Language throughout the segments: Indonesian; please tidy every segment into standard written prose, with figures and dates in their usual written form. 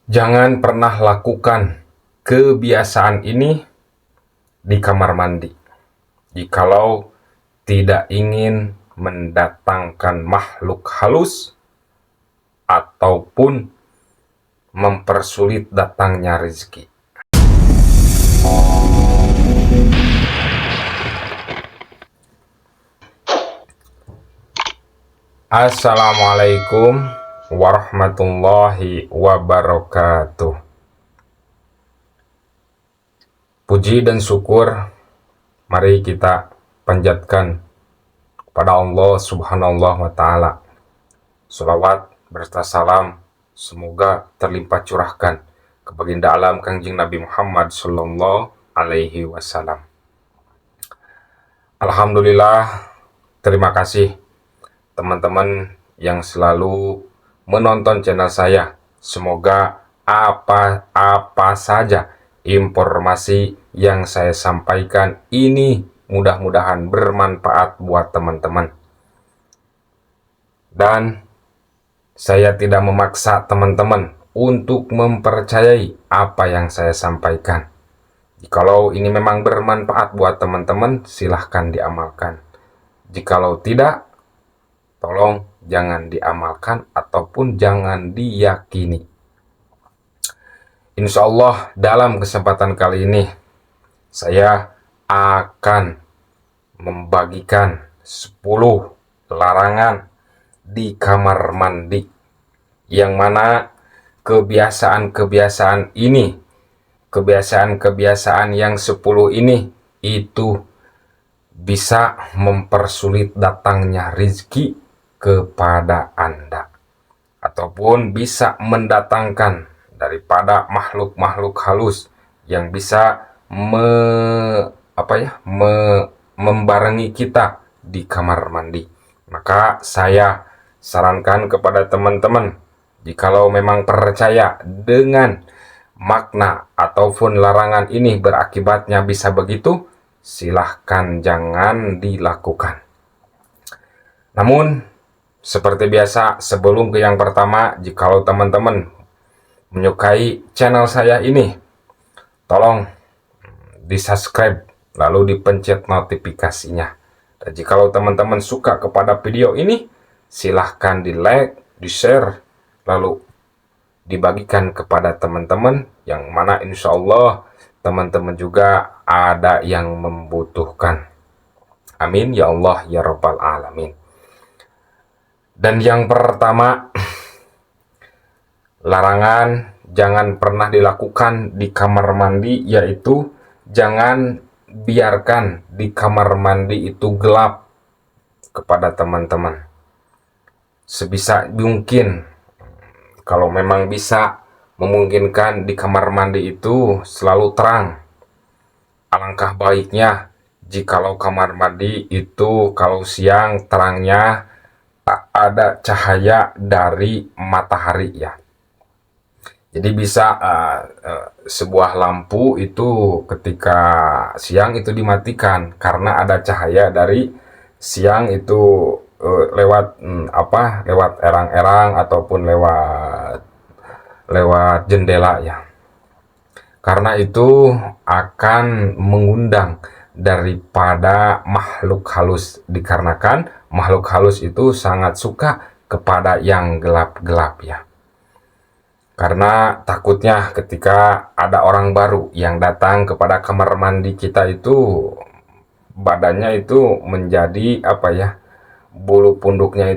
Jangan pernah lakukan kebiasaan ini di kamar mandi. Jikalau tidak ingin mendatangkan makhluk halus ataupun mempersulit datangnya rezeki. Assalamualaikum warahmatullahi wabarakatuh. Puji dan syukur mari kita panjatkan kepada Allah Subhanahu wa Ta'ala. Salawat berserta salam semoga terlimpah curahkan ke baginda alam Kangjeng Nabi Muhammad Sallallahu Alaihi Wasallam. Alhamdulillah, terima kasih teman-teman yang selalu menonton channel saya. Semoga apa saja informasi yang saya sampaikan ini mudah-mudahan bermanfaat buat teman-teman. Dan saya tidak memaksa teman-teman untuk mempercayai apa yang saya sampaikan. Jikalau ini memang bermanfaat buat teman-teman, silahkan diamalkan. Jikalau tidak, tolong jangan diamalkan ataupun jangan diyakini. Insya Allah dalam kesempatan kali ini saya akan membagikan 10 larangan di kamar mandi, yang mana kebiasaan-kebiasaan yang 10 ini itu bisa mempersulit datangnya rezeki kepada Anda, ataupun bisa mendatangkan daripada makhluk-makhluk halus yang bisa membarengi kita di kamar mandi. Maka saya sarankan kepada teman-teman, jikalau memang percaya dengan makna ataupun larangan ini berakibatnya bisa begitu, silahkan jangan dilakukan. Namun seperti biasa, sebelum ke yang pertama, jikalau teman-teman menyukai channel saya ini, tolong di-subscribe lalu dipencet notifikasinya. Dan jikalau teman-teman suka kepada video ini, silahkan di-like, di-share, lalu dibagikan kepada teman-teman yang mana insya Allah teman-teman juga ada yang membutuhkan. Amin ya Allah ya Rabbal Alamin. Dan yang pertama, larangan jangan pernah dilakukan di kamar mandi, yaitu jangan biarkan di kamar mandi itu gelap kepada teman-teman. Sebisa mungkin, kalau memang bisa memungkinkan di kamar mandi itu selalu terang. Alangkah baiknya jikalau kamar mandi itu kalau siang terangnya ada cahaya dari matahari ya. Jadi bisa sebuah lampu itu ketika siang itu dimatikan karena ada cahaya dari siang itu lewat erang-erang ataupun lewat jendela ya. Karena itu akan mengundang daripada makhluk halus, dikarenakan makhluk halus itu sangat suka kepada yang gelap-gelap ya. Karena takutnya ketika ada orang baru yang datang kepada kamar mandi kita itu, badannya itu menjadi bulu punduknya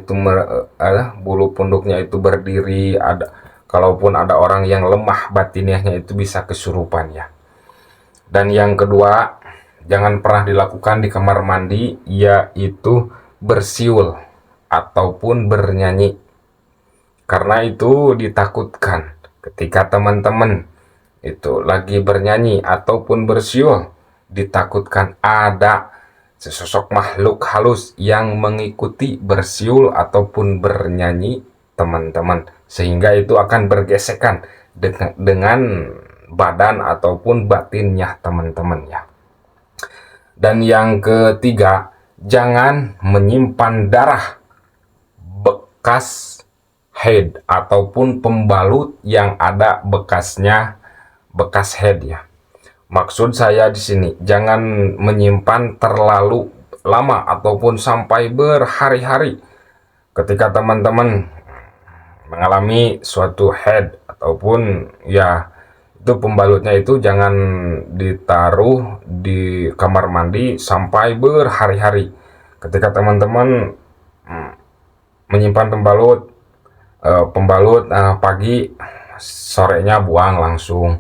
itu berdiri. Kalaupun ada orang yang lemah batiniahnya itu bisa kesurupan ya. Dan yang kedua, jangan pernah dilakukan di kamar mandi, yaitu bersiul ataupun bernyanyi. Karena itu ditakutkan ketika teman-teman itu lagi bernyanyi ataupun bersiul, ditakutkan ada sesosok makhluk halus yang mengikuti bersiul ataupun bernyanyi teman-teman, sehingga itu akan bergesekan dengan badan ataupun batinnya teman-teman ya. Dan yang ketiga, jangan menyimpan darah bekas head ataupun pembalut yang ada bekasnya, bekas head ya. Maksud saya di sini jangan menyimpan terlalu lama ataupun sampai berhari-hari. Ketika teman-teman mengalami suatu head ataupun ya itu pembalutnya itu jangan ditaruh di kamar mandi sampai berhari-hari. Ketika teman-teman menyimpan pembalut pagi, sorenya buang langsung.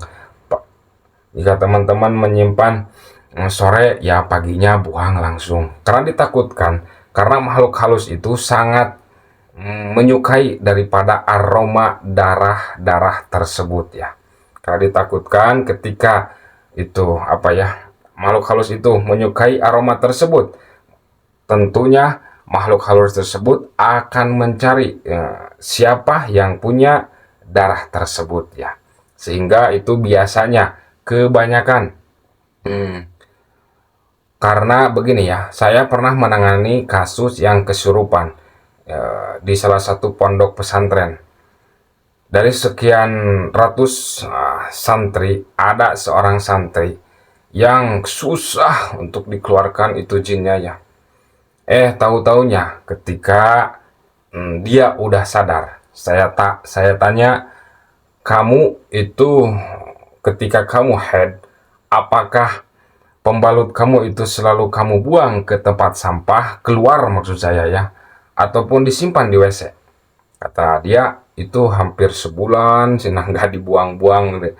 Jika teman-teman menyimpan sore, ya paginya buang langsung. Karena ditakutkan, karena makhluk halus itu sangat menyukai daripada aroma darah-darah tersebut ya. Karena ditakutkan ketika itu makhluk halus itu menyukai aroma tersebut, tentunya makhluk halus tersebut akan mencari siapa yang punya darah tersebut ya. Sehingga itu biasanya kebanyakan karena begini ya, saya pernah menangani kasus yang kesurupan di salah satu pondok pesantren. Dari sekian ratus santri, ada seorang santri yang susah untuk dikeluarkan itu jinnya ya. Tahu-taunya ketika dia udah sadar, saya tanya, kamu itu ketika kamu head, apakah pembalut kamu itu selalu kamu buang ke tempat sampah, keluar maksud saya ya, ataupun disimpan di WC? Kata dia, itu hampir sebulan sih nggak dibuang-buang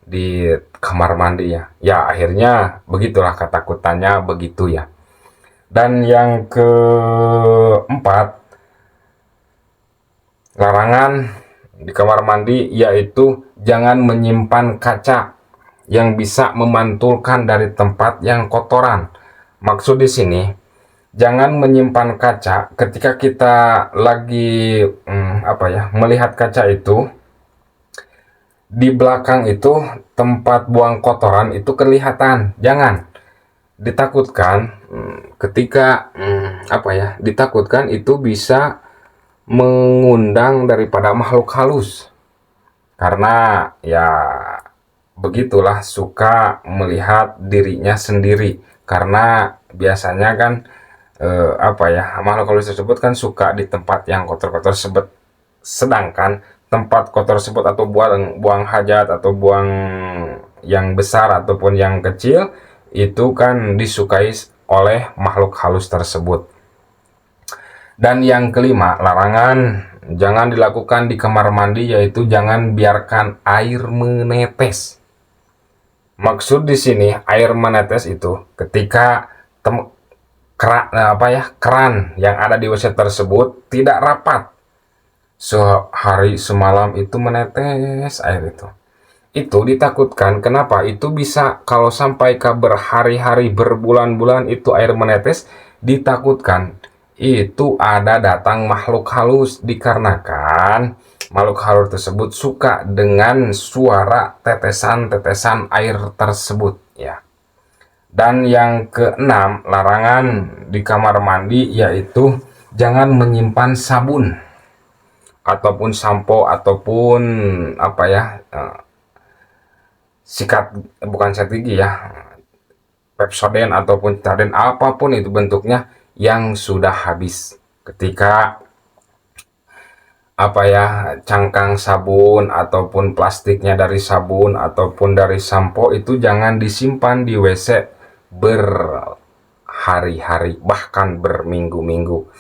di kamar mandi ya. Ya akhirnya begitulah ketakutannya begitu ya. Dan yang keempat, larangan di kamar mandi yaitu jangan menyimpan kaca yang bisa memantulkan dari tempat yang kotoran. Maksud di sini, jangan menyimpan kaca ketika kita lagi melihat kaca itu, di belakang itu tempat buang kotoran itu kelihatan. Jangan. Ditakutkan ketika ditakutkan itu bisa mengundang daripada makhluk halus. Karena ya begitulah, suka melihat dirinya sendiri. Karena biasanya kan makhluk halus tersebut kan suka di tempat yang kotor-kotor tersebut. Sedangkan tempat kotor tersebut atau buang hajat atau buang yang besar ataupun yang kecil itu kan disukai oleh makhluk halus tersebut. Dan yang kelima, larangan jangan dilakukan di kamar mandi yaitu jangan biarkan air menetes. Maksud di sini air menetes itu ketika keran yang ada di WC tersebut tidak rapat, sehari semalam itu menetes air itu ditakutkan. Kenapa? Itu bisa kalau sampai ke berhari-hari, berbulan-bulan itu air menetes, ditakutkan itu ada datang makhluk halus, dikarenakan makhluk halus tersebut suka dengan suara tetesan-tetesan air tersebut ya. Dan yang keenam, larangan di kamar mandi yaitu jangan menyimpan sabun ataupun sampo ataupun sikat gigi ya, Pepsodent ataupun Citadent, apapun itu bentuknya yang sudah habis. Ketika cangkang sabun ataupun plastiknya dari sabun ataupun dari sampo itu jangan disimpan di WC berhari-hari bahkan berminggu-minggu.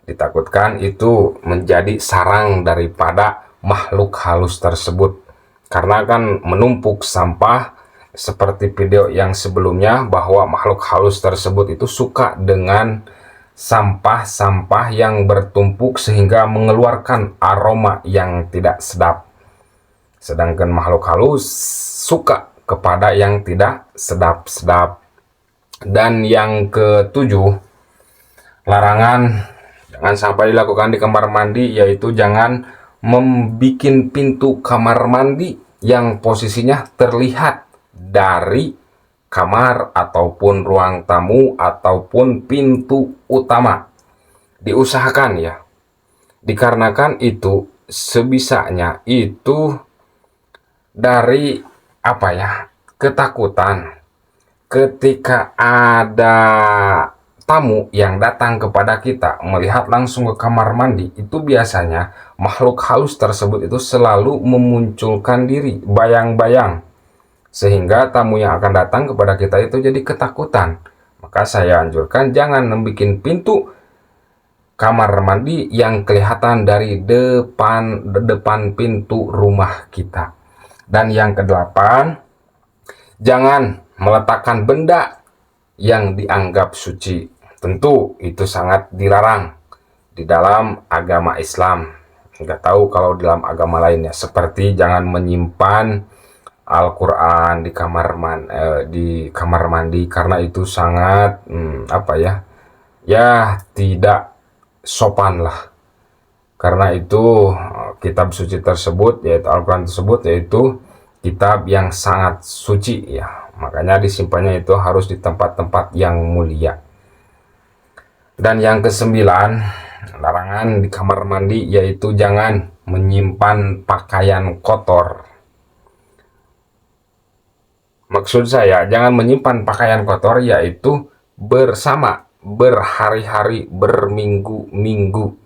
Ditakutkan itu menjadi sarang daripada makhluk halus tersebut. Karena kan menumpuk sampah, seperti video yang sebelumnya bahwa makhluk halus tersebut itu suka dengan sampah-sampah yang bertumpuk sehingga mengeluarkan aroma yang tidak sedap. Sedangkan makhluk halus suka kepada yang tidak sedap-sedap. Dan yang ketujuh, larangan jangan sampai dilakukan di kamar mandi yaitu jangan membikin pintu kamar mandi yang posisinya terlihat dari kamar ataupun ruang tamu ataupun pintu utama. Diusahakan ya, dikarenakan itu sebisanya itu dari apa ya, ketakutan ketika ada tamu yang datang kepada kita melihat langsung ke kamar mandi. Itu biasanya makhluk halus tersebut itu selalu memunculkan diri, bayang-bayang, sehingga tamu yang akan datang kepada kita itu jadi ketakutan. Maka saya anjurkan jangan membuat pintu kamar mandi yang kelihatan dari depan pintu rumah kita. Dan yang kedelapan, jangan meletakkan benda yang dianggap suci. Tentu itu sangat dilarang di dalam agama Islam. Nggak tahu kalau dalam agama lainnya, seperti jangan menyimpan Al-Quran di kamar mandi, karena itu sangat apa ya, tidak sopan lah. Karena itu kitab suci tersebut, yaitu Al-Quran tersebut, yaitu kitab yang sangat suci ya. Makanya disimpannya itu harus di tempat-tempat yang mulia. Dan yang kesembilan, larangan di kamar mandi yaitu jangan menyimpan pakaian kotor. Maksud saya jangan menyimpan pakaian kotor yaitu bersama, berhari-hari, berminggu-minggu,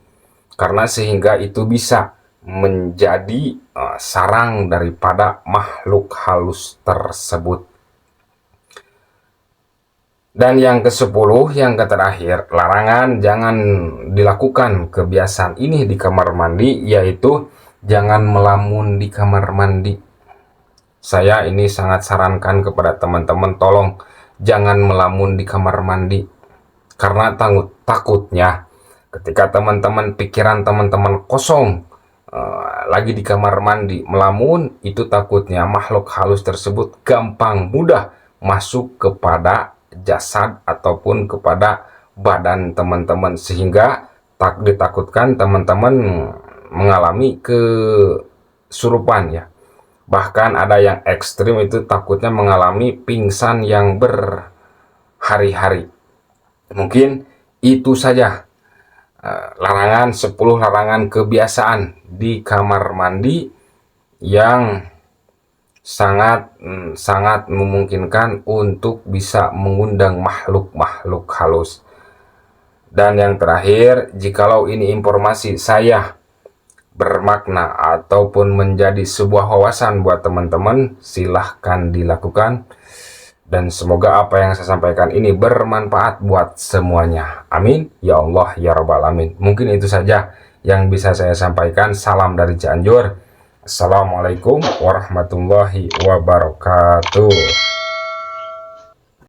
karena sehingga itu bisa menjadi sarang daripada makhluk halus tersebut. Dan yang ke-10, yang terakhir, larangan jangan dilakukan kebiasaan ini di kamar mandi, yaitu jangan melamun di kamar mandi. Saya ini sangat sarankan kepada teman-teman, tolong jangan melamun di kamar mandi. Karena takutnya ketika teman-teman, pikiran teman-teman kosong, lagi di kamar mandi melamun, itu takutnya makhluk halus tersebut gampang mudah masuk kepada jasad ataupun kepada badan teman-teman, sehingga ditakutkan teman-teman mengalami kesurupan ya. Bahkan ada yang ekstrim itu takutnya mengalami pingsan yang berhari-hari. Mungkin itu saja larangan 10 larangan kebiasaan di kamar mandi yang sangat memungkinkan untuk bisa mengundang makhluk-makhluk halus. Dan yang terakhir, jikalau ini informasi saya bermakna ataupun menjadi sebuah wawasan buat teman-teman, silahkan dilakukan. Dan semoga apa yang saya sampaikan ini bermanfaat buat semuanya. Amin. Ya Allah, ya Rabbal Alamin. Mungkin itu saja yang bisa saya sampaikan. Salam dari Cianjur. Assalamualaikum warahmatullahi wabarakatuh.